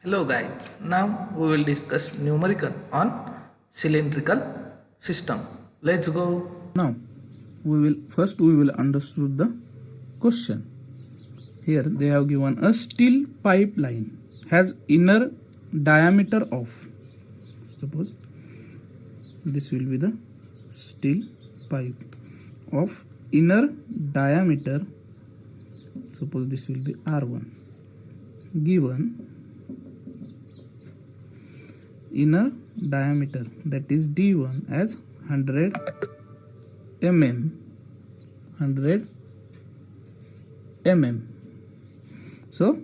Hello guys, now we will discuss numerical on cylindrical system. Let's go. Now we will understand the question. Here they have given a steel pipeline has inner diameter of, suppose this will be the steel pipe of inner diameter, suppose this will be R1, given inner diameter, that is D1, as 100 mm. So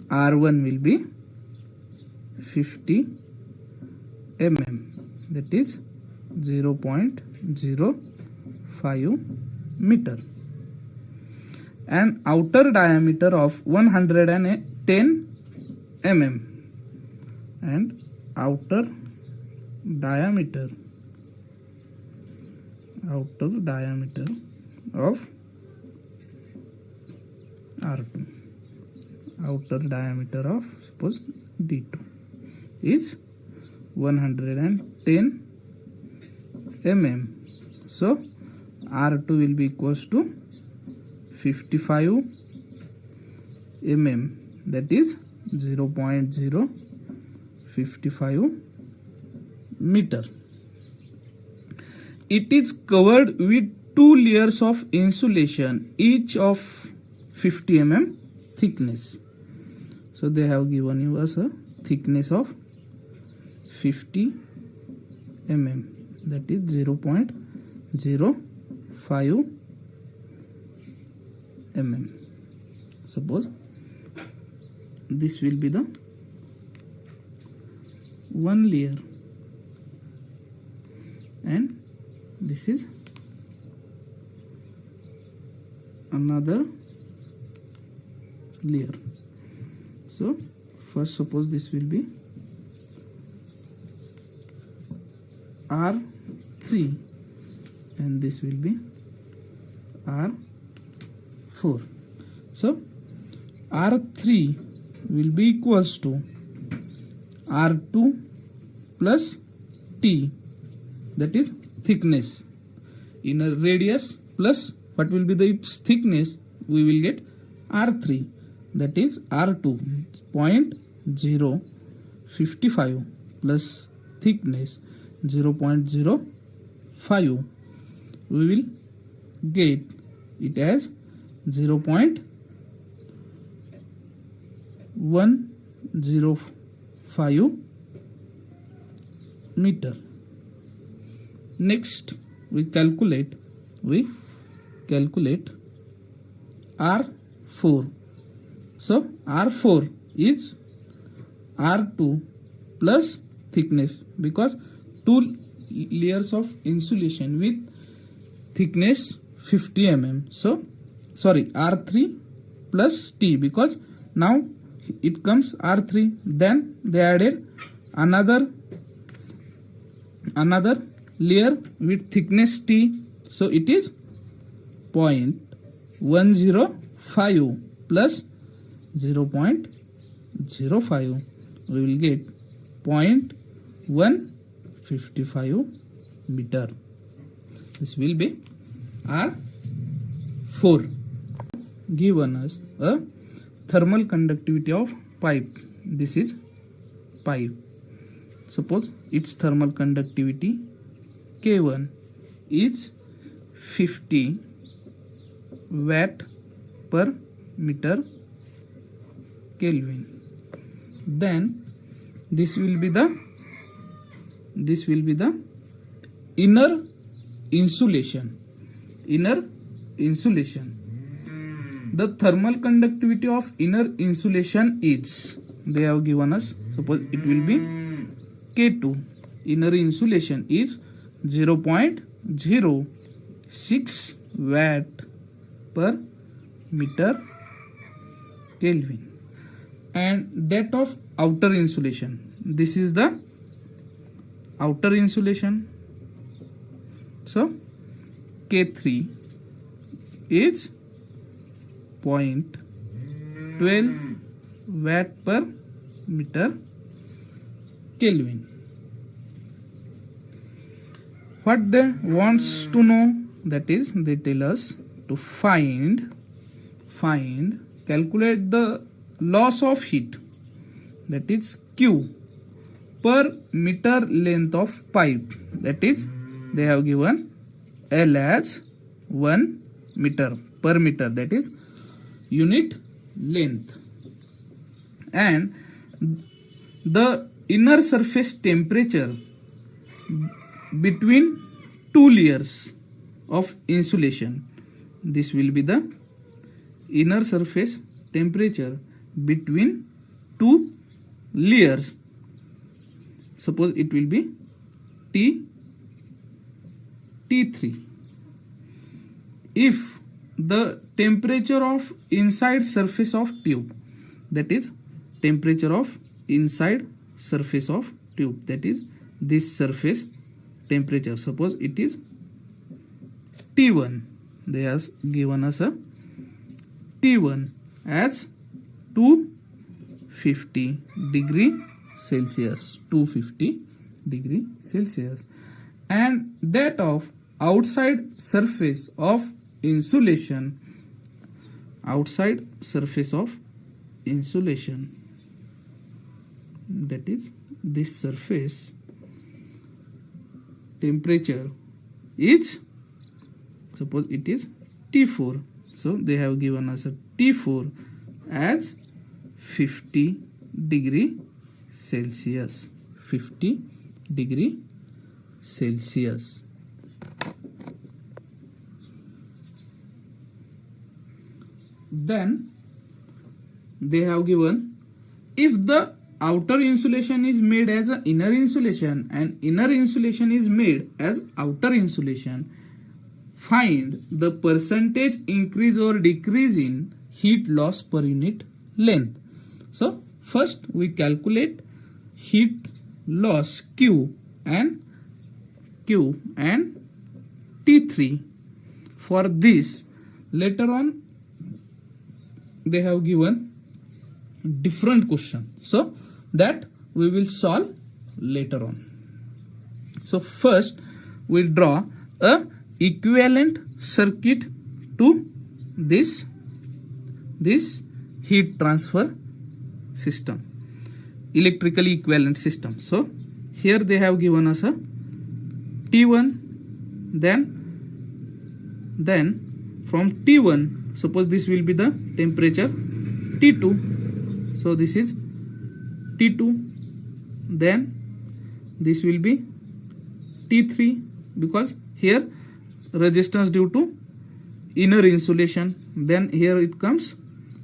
R1 will be 50 mm, that is 0.05 meter, and outer diameter of 110 mm, and outer diameter of R2, outer diameter of, suppose, D2 is 110 mm. So R2 will be equals to 55 mm, that is 0.055 meter. It is covered with two layers of insulation, each of 50 mm thickness. So they have given you us a thickness of 50 mm, that is 0.05 mm. Suppose this will be the one layer and this is another layer. So first, suppose this will be R3 and this will be R4. So R3 will be equals to R2 plus T, that is thickness, inner radius plus what will be its thickness, we will get R3, that is R2 0.055 plus thickness 0.05, we will get it as 0.105 meter. Next we calculate R4. So R4 is R2 plus thickness, because two layers of insulation with thickness 50 mm. So sorry, R3 plus T, because now it comes R3, then they added another layer with thickness T, so it is 0.105 plus 0.05, we will get 0.155 meter. This will be R4. Given us a thermal conductivity of pipe. This is pipe. Suppose its thermal conductivity K1 is 50 watt per meter Kelvin. Then this will be the inner insulation. The thermal conductivity of inner insulation is, they have given us, suppose it will be K2, inner insulation is 0.06 watt per meter Kelvin, and that of outer insulation, this is the outer insulation. So K3 is 0.12 watt per meter Kelvin. What they wants to know, that is they tell us to calculate the loss of heat, that is Q, per meter length of pipe, that is they have given L as 1 meter per meter, that is unit length, and the inner surface temperature between two layers of insulation. This will be the inner surface temperature between two layers. Suppose it will be T3. If the temperature of inside surface of tube, that is temperature of inside surface of tube, that is this surface temperature, suppose it is T1, they have given us a T1 as 250 degree Celsius, 250 degree Celsius, and that of outside surface of insulation, outside surface of insulation, that is this surface temperature is, suppose it is T4, so they have given us a T4 as 50 degree Celsius, 50 degree Celsius. Then they have given, if the outer insulation is made as an inner insulation and inner insulation is made as outer insulation, find the percentage increase or decrease in heat loss per unit length. So first we calculate heat loss Q and T3. For this, later on they have given different question, so that we will solve later on. So first we draw a equivalent circuit to this heat transfer system, electrically equivalent system. So here they have given us a T1, then from T1, suppose this will be the temperature T2, so this is T2, then this will be T3, because here resistance due to inner insulation, then here it comes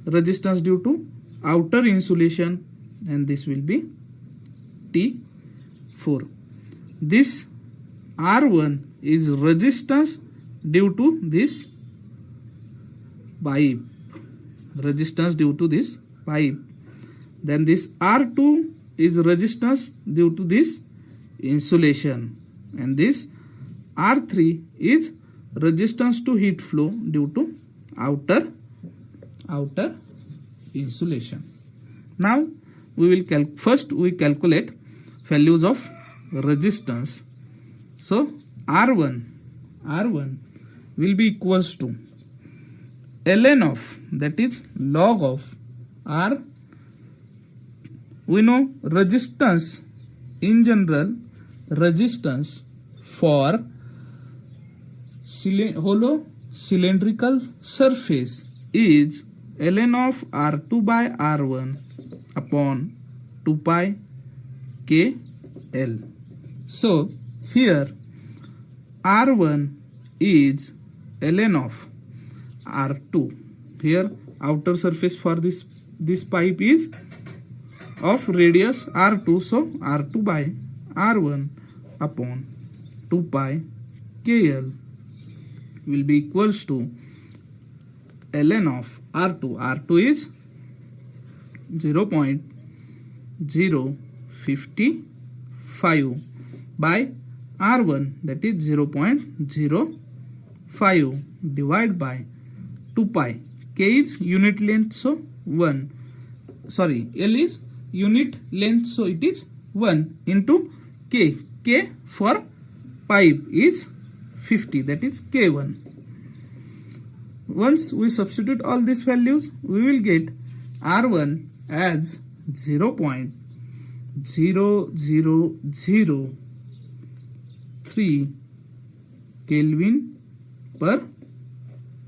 resistance due to outer insulation, and this will be T4. This R1 is resistance due to this pipe, resistance due to this pipe. Then this R2 is resistance due to this insulation, and this R3 is resistance to heat flow due to outer insulation. Now we will first we calculate values of resistance. So R1 will be equals to ln of, that is log of R. We know resistance in general, resistance for hollow cylindrical surface is ln of R2 by R1 upon 2 pi KL. So here R1 is ln of R2. Here outer surface for this pipe is of radius R2, so R2 by R1 upon 2 pi KL will be equals to ln of R2. R2 is 0.055 by R1, that is 0.05 divided by 2 pi. K is unit length, so L is unit length, so it is 1 into K. K for pipe is 50, that is K1. Once we substitute all these values, we will get R1 as 0.0003 Kelvin per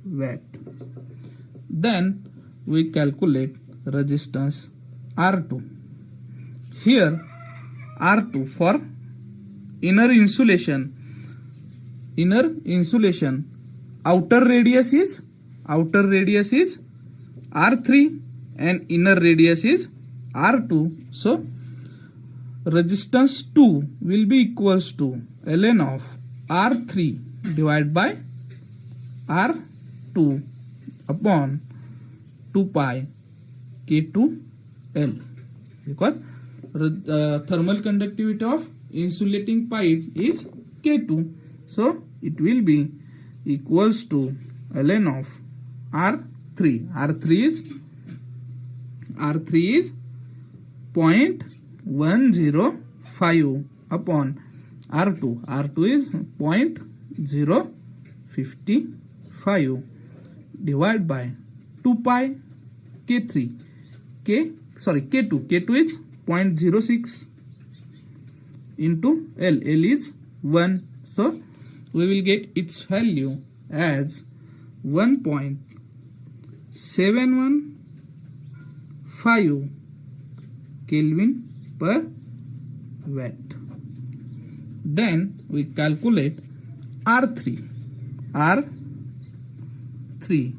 watt. Then we calculate resistance R2. Here R2 for inner insulation, outer radius is R3 and inner radius is R2. So resistance 2 will be equals to ln of R3 divided by R2 upon 2 pi K2L, because thermal conductivity of insulating pipe is K2, so it will be equals to ln of R3. R3 is 0.105 upon R2. R2 is 0.055 divided by 2 pi K3. K2 is 0.06 into L. L is 1. So we will get its value as 1.715 Kelvin per watt. Then we calculate R3. R3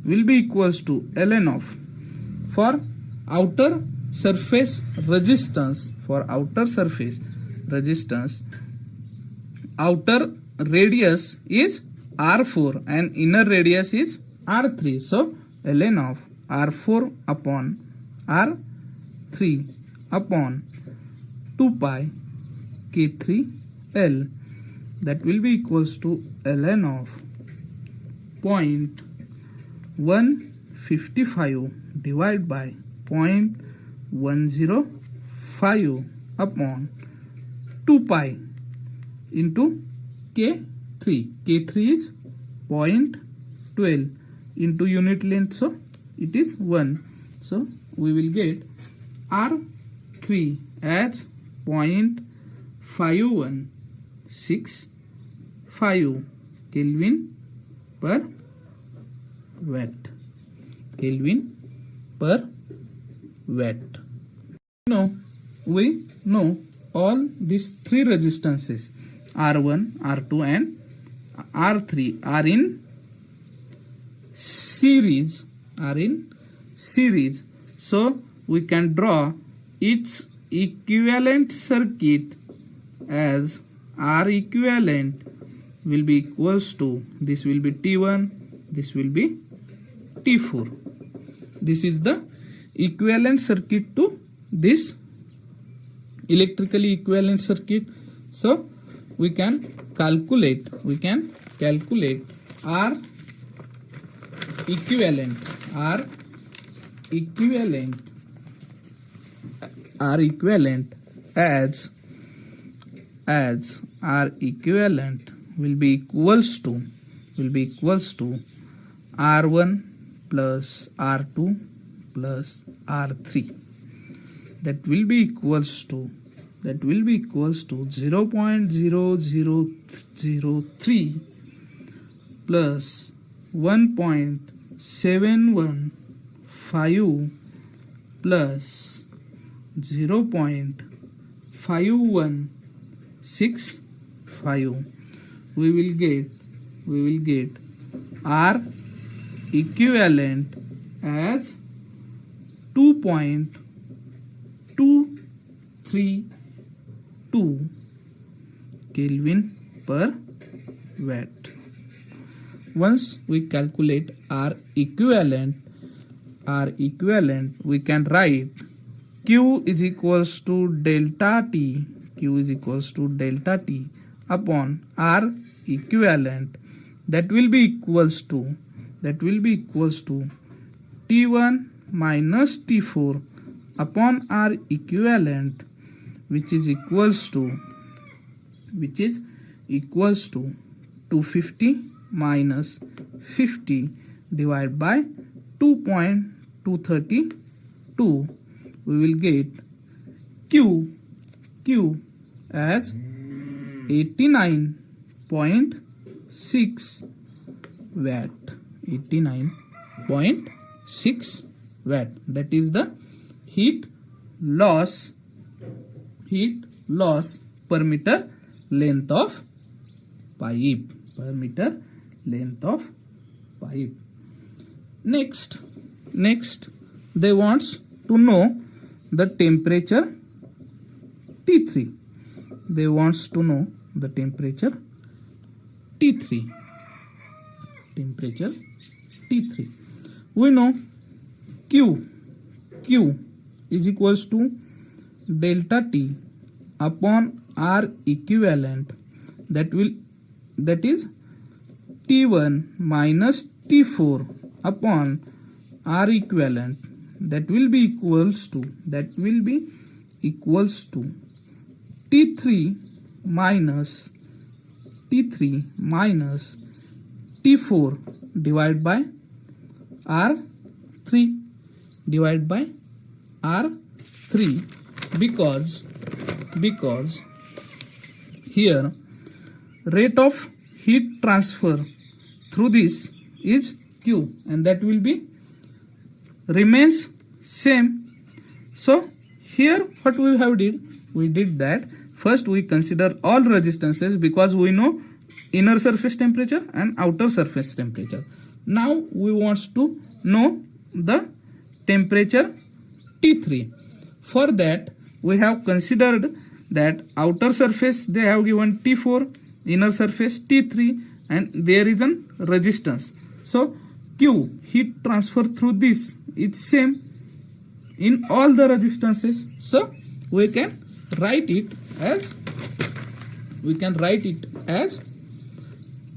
will be equals to ln of, for outer surface resistance, outer radius is R4 and inner radius is R3. So ln of R4 upon R3 upon 2 pi K3L, that will be equals to ln of 0.155 divided by 0.105 upon 2 pi into K3. K3 is 0.12 into unit length, so it is 1. So we will get R3 as 0.5165 Kelvin per watt. We know all these three resistances, R1, R2 and R3 are in series. So we can draw its equivalent circuit as R equivalent will be equals to, this will be T1, this will be T4. This is the equivalent circuit to this electrically equivalent circuit. So we can calculate R equivalent as R equivalent will be equals to R1 plus R2 plus R3. That will be equals to 0.0003 plus 1.715 plus 0.5165. We will get R equivalent as 2.232 Kelvin per watt. Once we calculate R equivalent, we can write Q is equals to delta T upon R equivalent. That will be equals to T1 minus T4 upon R equivalent, which is equals to 250 minus 50 divided by 2.232, we will get Q as 89.6 watt. 89.6 watt. That is the heat loss per meter length of pipe. Next they wants to know the temperature T3. They wants to know the temperature T3. We know Q is equals to delta T upon R equivalent, that is T1 minus T4 upon R equivalent, that will be equals to T3 minus T4 divided by R3 because here rate of heat transfer through this is Q, and that will be remains same. So here what we did that first we consider all resistances, because we know inner surface temperature and outer surface temperature. Now we want to know the temperature T3. For that we have considered that outer surface they have given T4, inner surface T3, and there is a resistance. So Q, heat transfer through this, is same in all the resistances. So we can write it as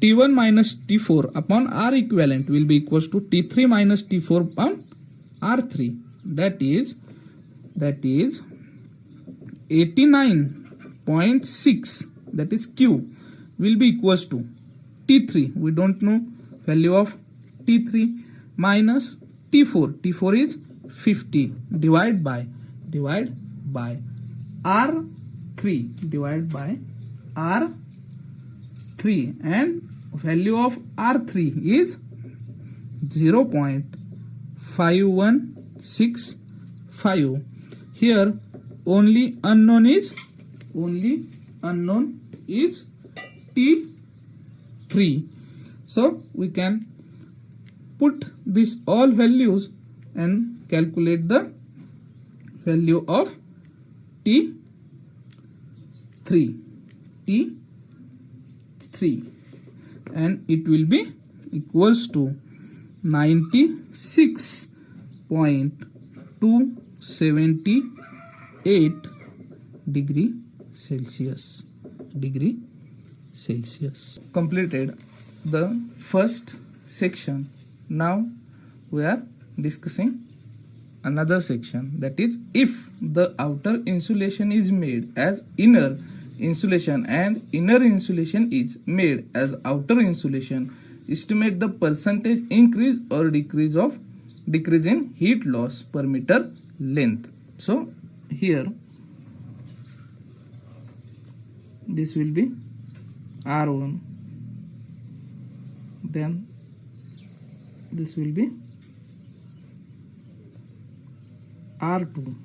T1 minus T4 upon R equivalent will be equals to T3 minus T4 upon R3. That is 89.6, that is Q, will be equals to T3. We don't know value of T3 minus T4. T4 is 50 divide by R3 and value of R3 is 0.5165. Here only unknown is T3. So we can put these all values and calculate the value of T3, and it will be equals to 96.278 degree Celsius. Completed the first section. Now we are discussing another section, that is, if the outer insulation is made as inner insulation and inner insulation is made as outer insulation, estimate the percentage increase or decrease in heat loss per meter length. So here this will be R1, then this will be R2,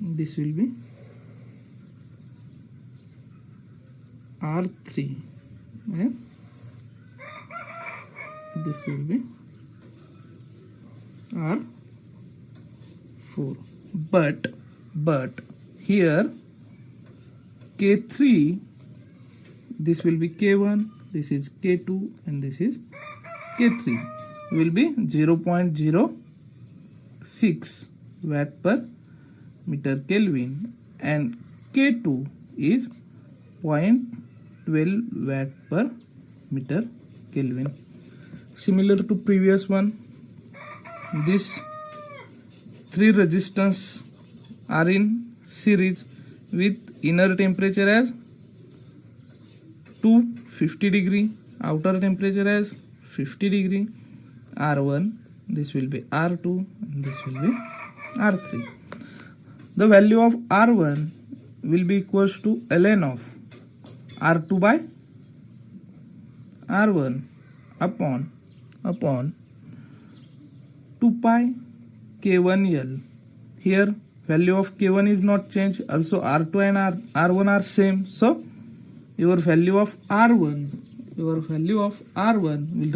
this will be R3, and this will be R4. But here K3, this will be K1, this is K2, and this is K3, will be 0.06 watt per meter Kelvin, and K2 is 0.12 watt per meter Kelvin. Similar to previous one, this three resistors are in series with inner temperature as 250 degree, outer temperature as 50 degree. R1, this will be R2, and this will be R3. The value of R1 will be equals to ln of R2 by R1 upon 2 pi K1L. Here value of K1 is not changed. Also R2 and R1 are same. So your value of R1 will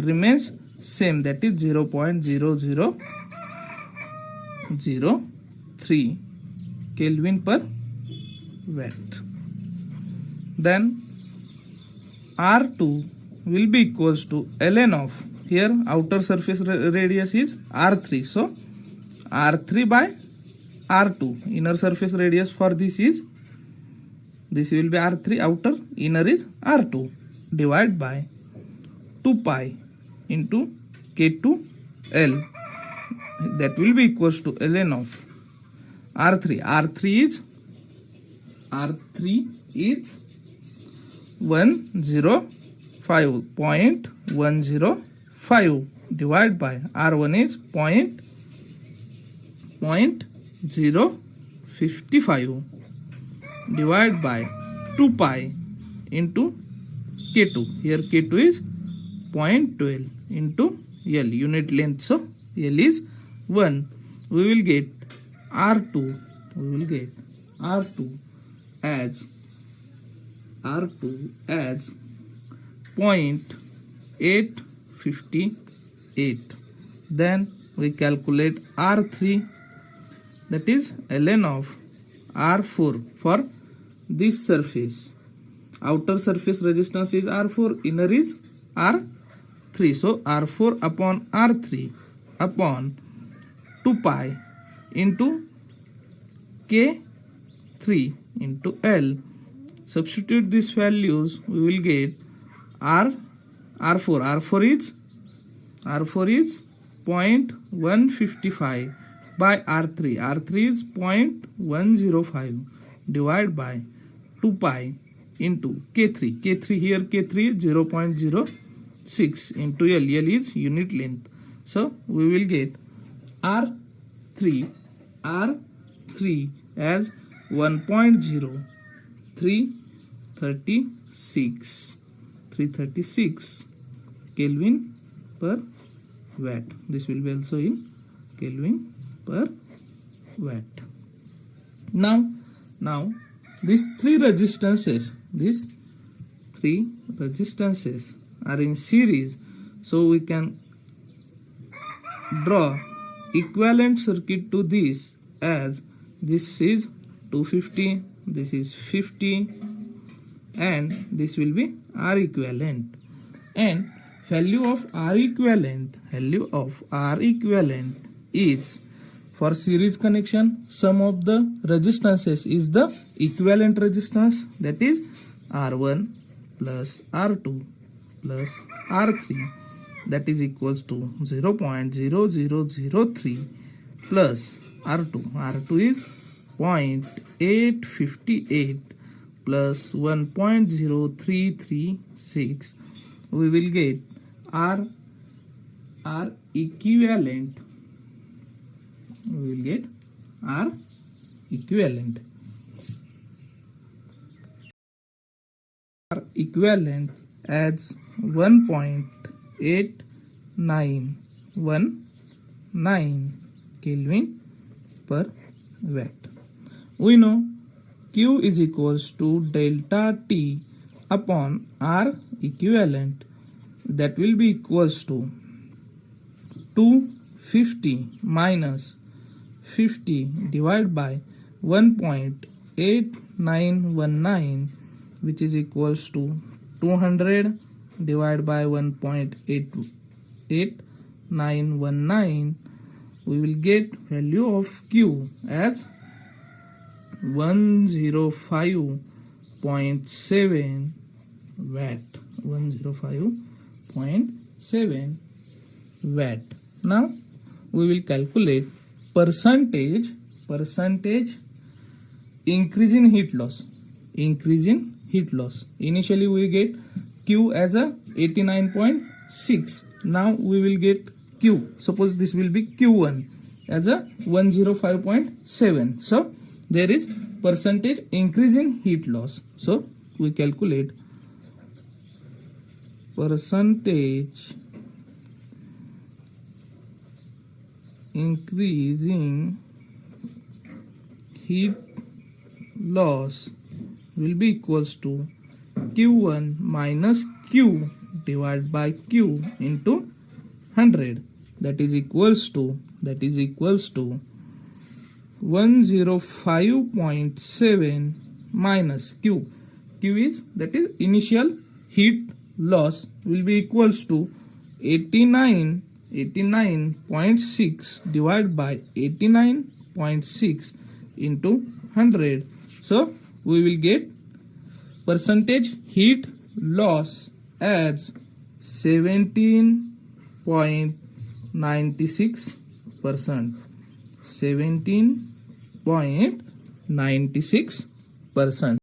remains same, that is 0.0003 Kelvin per watt. Then R2 will be equals to ln of, here outer surface radius is R3, so R3 by R2, inner surface radius for this will be R3, outer, inner is R2, divide by 2 pi into K2L, that will be equals to ln of R3. R3 is 105.105 divided by R1 is 0.055 divided by 2 pi into K2. Here K2 is 0.12 into L, unit length, so L is 1. We will get R2 as 0.858. Then we calculate R3, that is ln of R4 for this surface. Outer surface resistance is R4, inner is R3. So R4 upon R3 upon 2 pi into K3 into L. Substitute these values, we will get R4 is 0.155 by R3 is 0.105 divided by 2 pi into K3 here K3 is 0.06 into L is unit length, so we will get R3 as 336 Kelvin per watt. This will be also in Kelvin per watt. Now these three resistances are in series, so we can draw equivalent circuit to this, as this is 250, this is 50, and this will be R equivalent. And value of R equivalent is, for series connection, sum of the resistances is the equivalent resistance, that is R1 plus R2 plus R3, that is equals to 0.0003 plus R2 is 0.858 plus 1.0336. We will get R equivalent. R equivalent as 1.8919 Kelvin per watt. We know Q is equals to delta T upon R equivalent, that will be equals to 250 minus 50 divided by 1.8919, which is equals to 200 divided by 1.8919. We will get value of Q as 105.7 watt. 105.7 watt. Now we will calculate percentage increase in heat loss. Initially we get Q as a 89.6. Now we will get Q. Suppose this will be Q1 as a 105.7. So there is percentage increase in heat loss. So we calculate percentage increasing heat loss will be equals to Q1 minus Q divided by Q into 100. That is equals to 105.7 minus Q. Q is, that is initial heat loss, will be equals to 89.6 divided by 89.6 into 100. So we will get percentage heat loss as 17.96%. 17.96%.